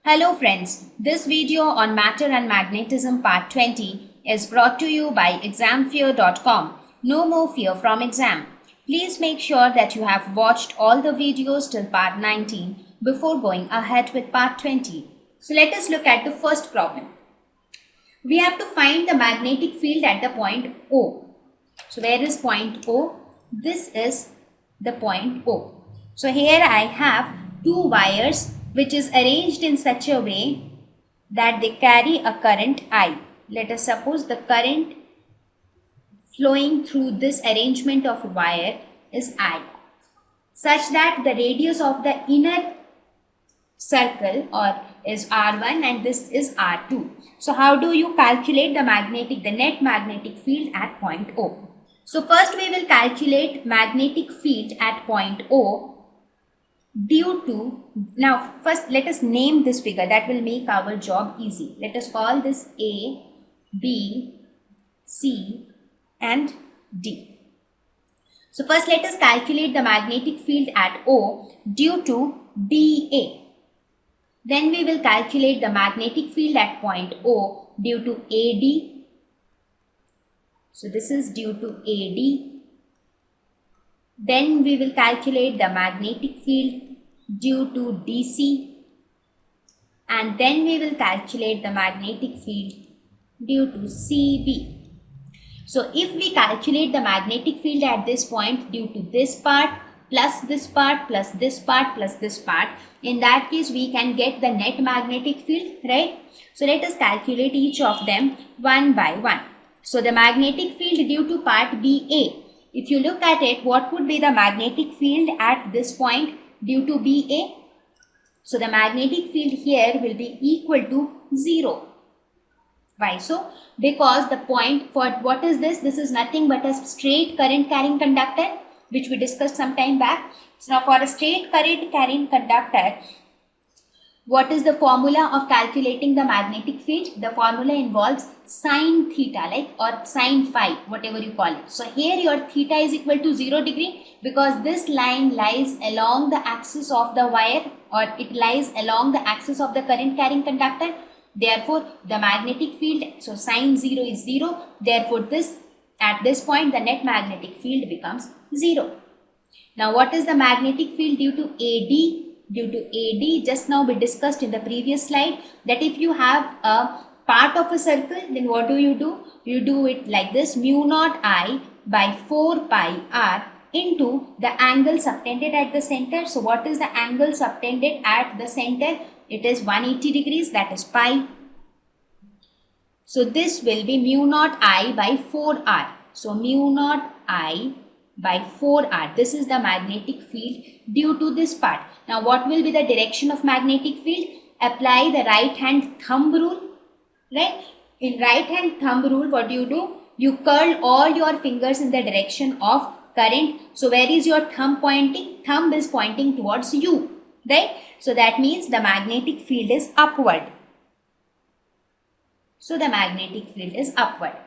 Hello friends, this video on Matter and Magnetism Part 20 is brought to you by examfear.com. No more fear from exam. Please make sure that you have watched all the videos till Part 19 before going ahead with Part 20. So let us look at the first problem. We have to find the magnetic field at the point O. So where is point O? This is the point O. So here I have two wires which is arranged in such a way that they carry a current I. Let us suppose the current flowing through this arrangement of wire is I, such that the radius of the inner circle is R1 and this is R2. So how do you calculate the net magnetic field at point O? So first we will calculate magnetic field at point O due to, now first let us name this figure, that will make our job easy. Let us call this A, B, C and D. So first let us calculate the magnetic field at O due to BA. Then we will calculate the magnetic field at point O due to AD. So this is due to AD. Then we will calculate the magnetic field due to DC. And then we will calculate the magnetic field due to CB. So if we calculate the magnetic field at this point due to this part, plus this part, plus this part, plus this part, in that case we can get the net magnetic field, right? So let us calculate each of them one by one. So the magnetic field due to part BA, if you look at it, what would be the magnetic field at this point due to BA? So the magnetic field here will be equal to 0. Why so? Because the point for what is this? This is nothing but a straight current carrying conductor, which we discussed some time back. So now for a straight current carrying conductor, what is the formula of calculating the magnetic field? The formula involves sine theta, like, or sine phi, whatever you call it. So here your theta is equal to 0 degree because this line lies along the axis of the wire, or it lies along the axis of the current carrying conductor. Therefore, the magnetic field, so sine 0 is 0. Therefore, at this point, the net magnetic field becomes 0. Now, what is the magnetic field due to AD? Due to AD, just now we discussed in the previous slide that if you have a part of a circle, then what do? You do it like this, mu naught I by 4 pi r into the angle subtended at the center. So what is the angle subtended at the center? It is 180 degrees, that is pi. So this will be mu naught I by 4r. So mu naught I by 4r. This is the magnetic field due to this part. Now what will be the direction of magnetic field? Apply the right hand thumb rule, right? In right hand thumb rule, what do? You curl all your fingers in the direction of current. So where is your thumb pointing? Thumb is pointing towards you, right? So that means the magnetic field is upward. So the magnetic field is upward.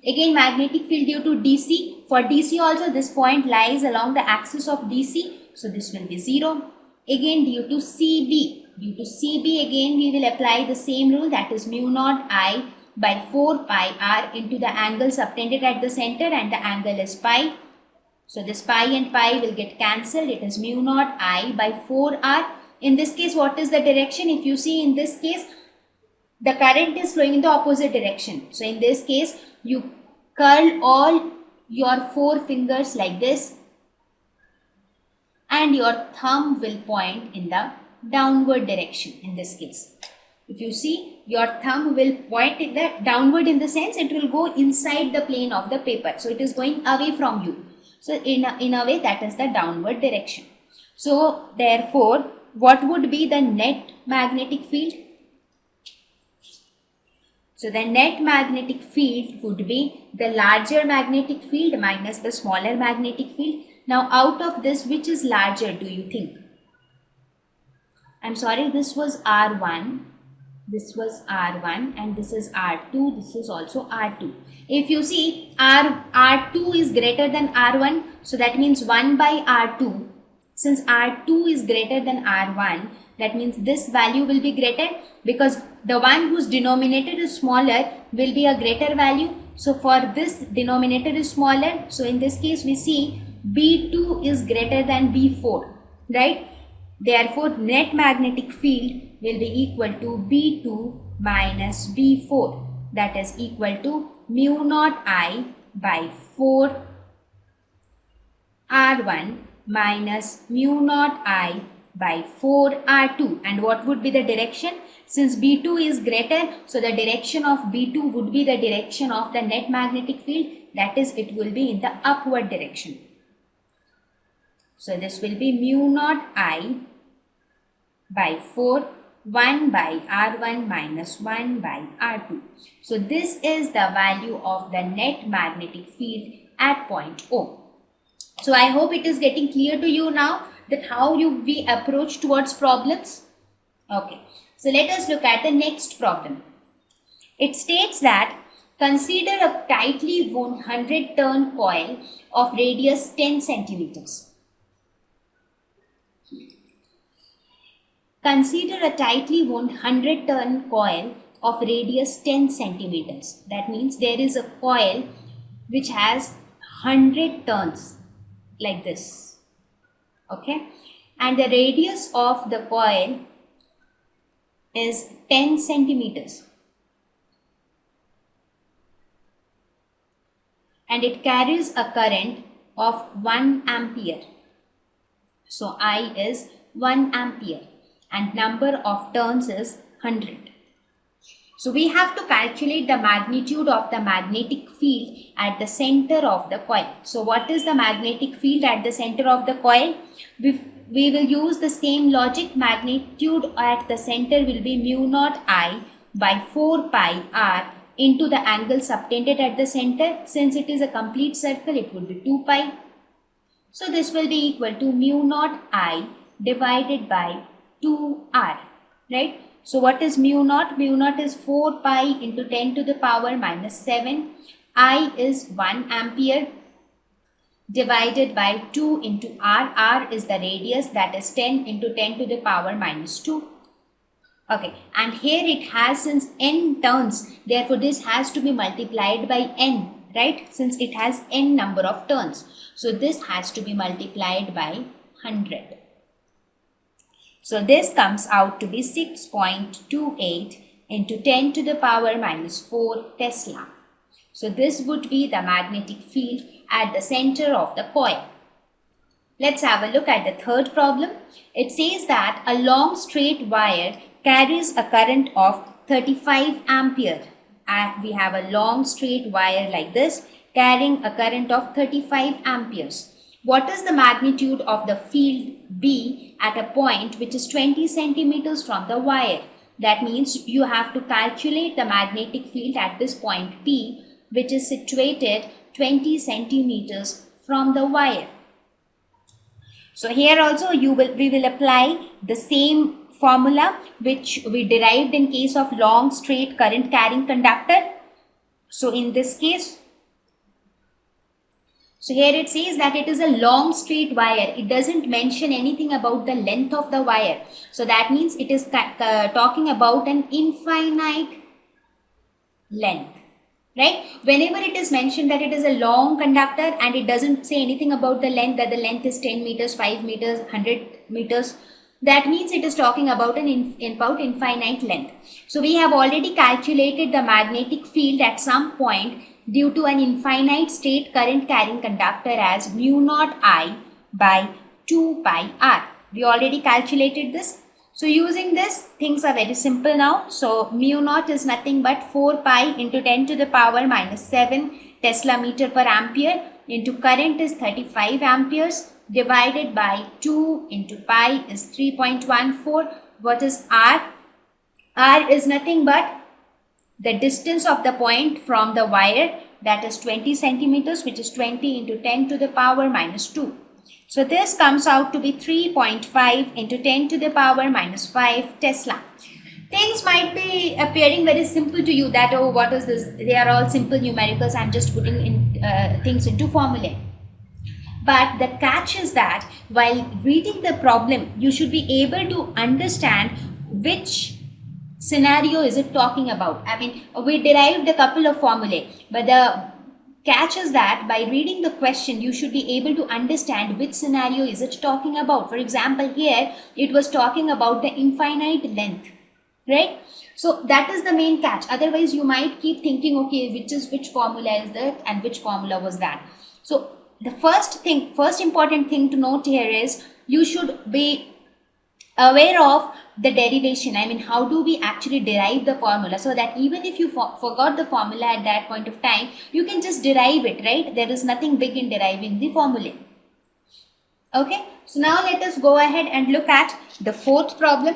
Again, magnetic field due to DC. For DC also, this point lies along the axis of DC. So this will be 0. Again, due to CB. Due to CB, again we will apply the same rule, that is mu naught I by 4 pi r into the angle subtended at the center, and the angle is pi. So this pi and pi will get cancelled. It is mu naught I by 4r. In this case, what is the direction? If you see in this case, the current is flowing in the opposite direction. So in this case, you curl all your 4 fingers like this, and your thumb will point in the downward direction in this case. If you see, your thumb will point in the downward, in the sense it will go inside the plane of the paper. So it is going away from you. So in a way, that is the downward direction. So therefore, what would be the net magnetic field? So the net magnetic field would be the larger magnetic field minus the smaller magnetic field. Now out of this, which is larger, do you think? I'm sorry, this was R1, this was R1, and this is R2, this is also R2. If you see, R2 is greater than R1, so that means 1 by R2. Since R2 is greater than R1, that means this value will be greater, because the one whose denominator is smaller will be a greater value. So for this denominator is smaller, so in this case we see B2 is greater than B4, right? Therefore net magnetic field will be equal to B2 minus B4, that is equal to mu naught I by 4 R1 minus mu naught I by 4 R2. And what would be the direction? Since B2 is greater, so the direction of B2 would be the direction of the net magnetic field, that is it will be in the upward direction. So this will be mu naught I by 4, 1 by R1 minus 1 by R2. So this is the value of the net magnetic field at point O. So I hope it is getting clear to you now that how we approach towards problems. Okay, so let us look at the next problem. It states that consider a tightly wound 100 turn coil of radius 10 centimeters. Consider a tightly wound 100 turn coil of radius 10 centimeters. That means there is a coil which has 100 turns like this. Okay, and the radius of the coil is 10 centimeters. And it carries a current of 1 ampere. So I is 1 ampere. And number of turns is 100. So we have to calculate the magnitude of the magnetic field at the center of the coil. So what is the magnetic field at the center of the coil? We will use the same logic. Magnitude at the center will be mu naught I by 4 pi r into the angle subtended at the center. Since it is a complete circle, it will be 2 pi. So this will be equal to mu naught I divided by 2r, right? So what is mu naught? Mu naught is 4 pi into 10 to the power minus 7. I is 1 ampere divided by 2 into r. R is the radius, that is 10 into 10 to the power minus 2. Okay, and here it has since n turns, therefore this has to be multiplied by n, right? Since it has n number of turns. So this has to be multiplied by 100. So this comes out to be 6.28 into 10 to the power minus 4 Tesla. So this would be the magnetic field at the center of the coil. Let's have a look at the third problem. It says that a long straight wire carries a current of 35 ampere. We have a long straight wire like this carrying a current of 35 amperes. What is the magnitude of the field B at a point which is 20 centimeters from the wire? That means you have to calculate the magnetic field at this point P, which is situated 20 centimeters from the wire. So here also we will apply the same formula which we derived in case of long straight current carrying conductor. So in this case, so here it says that it is a long straight wire. It doesn't mention anything about the length of the wire. So that means it is talking about an infinite length, right? Whenever it is mentioned that it is a long conductor and it doesn't say anything about the length, that the length is 10 meters, 5 meters, 100 meters, that means it is talking about an infinite length. So we have already calculated the magnetic field at some point due to an infinite state current carrying conductor as mu naught I by 2 pi r. We already calculated this. So using this, things are very simple now. So mu naught is nothing but 4 pi into 10 to the power minus 7 Tesla meter per ampere into current is 35 amperes divided by 2 into pi is 3.14. What is r? R is nothing but the distance of the point from the wire, that is 20 centimeters, which is 20 into 10 to the power minus 2. So this comes out to be 3.5 into 10 to the power minus 5 Tesla. Things might be appearing very simple to you, that oh, what is this? They are all simple numericals. I'm just putting in things into formulae. But the catch is that while reading the problem, you should be able to understand which scenario is it talking about. I mean, we derived a couple of formulae, but the catch is that by reading the question, you should be able to understand which scenario is it talking about. For example, here it was talking about the infinite length, right? So that is the main catch. Otherwise, you might keep thinking, okay, which formula is that and which formula was that. So the first important thing to note here is you should be aware of the derivation. I mean, how do we actually derive the formula, so that even if you forgot the formula at that point of time, you can just derive it, right? There is nothing big in deriving the formula. Okay, so now let us go ahead and look at the fourth problem.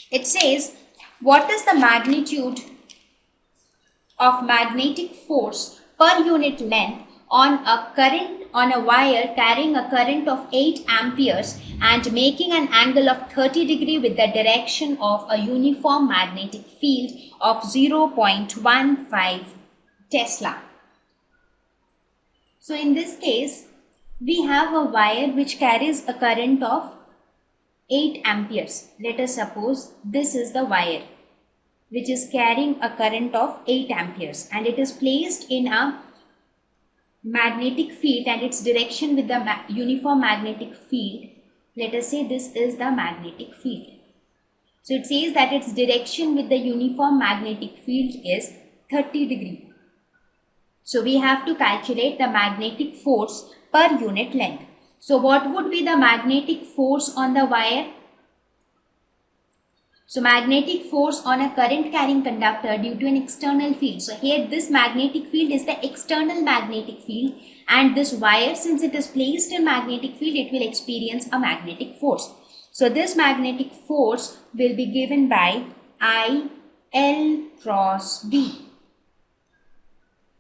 It says, what is the magnitude of magnetic force per unit length on a wire carrying a current of 8 amperes and making an angle of 30 degrees with the direction of a uniform magnetic field of 0.15 Tesla. So in this case, we have a wire which carries a current of 8 amperes. Let us suppose this is the wire which is carrying a current of 8 amperes and it is placed in a magnetic field and its direction with the uniform magnetic field. Let us say this is the magnetic field. So it says that its direction with the uniform magnetic field is 30 degrees. So we have to calculate the magnetic force per unit length. So what would be the magnetic force on the wire? So magnetic force on a current carrying conductor due to an external field. So here this magnetic field is the external magnetic field, and this wire, since it is placed in magnetic field, it will experience a magnetic force. So this magnetic force will be given by I L cross B.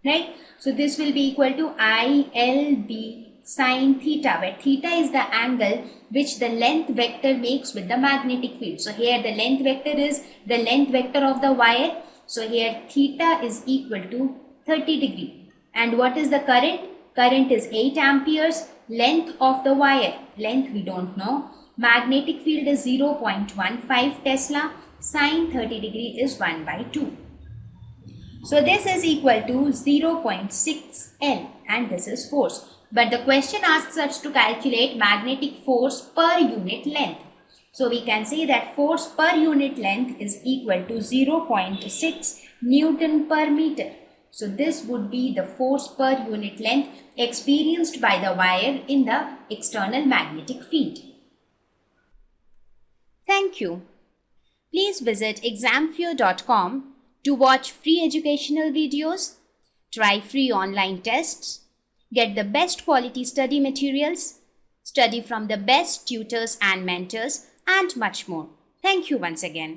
Right? So this will be equal to I L B sine theta, where theta is the angle which the length vector makes with the magnetic field. So here the length vector is the length vector of the wire. So here theta is equal to 30 degrees. And what is the current? Current is 8 amperes. Length of the wire, length we don't know. Magnetic field is 0.15 Tesla. Sine 30 degrees is 1 by 2. So this is equal to 0.6 L and this is force. But the question asks us to calculate magnetic force per unit length. So we can say that force per unit length is equal to 0.6 Newton per meter. So this would be the force per unit length experienced by the wire in the external magnetic field. Thank you. Please visit examfear.com to watch free educational videos, try free online tests, get the best quality study materials, study from the best tutors and mentors, and much more. Thank you once again.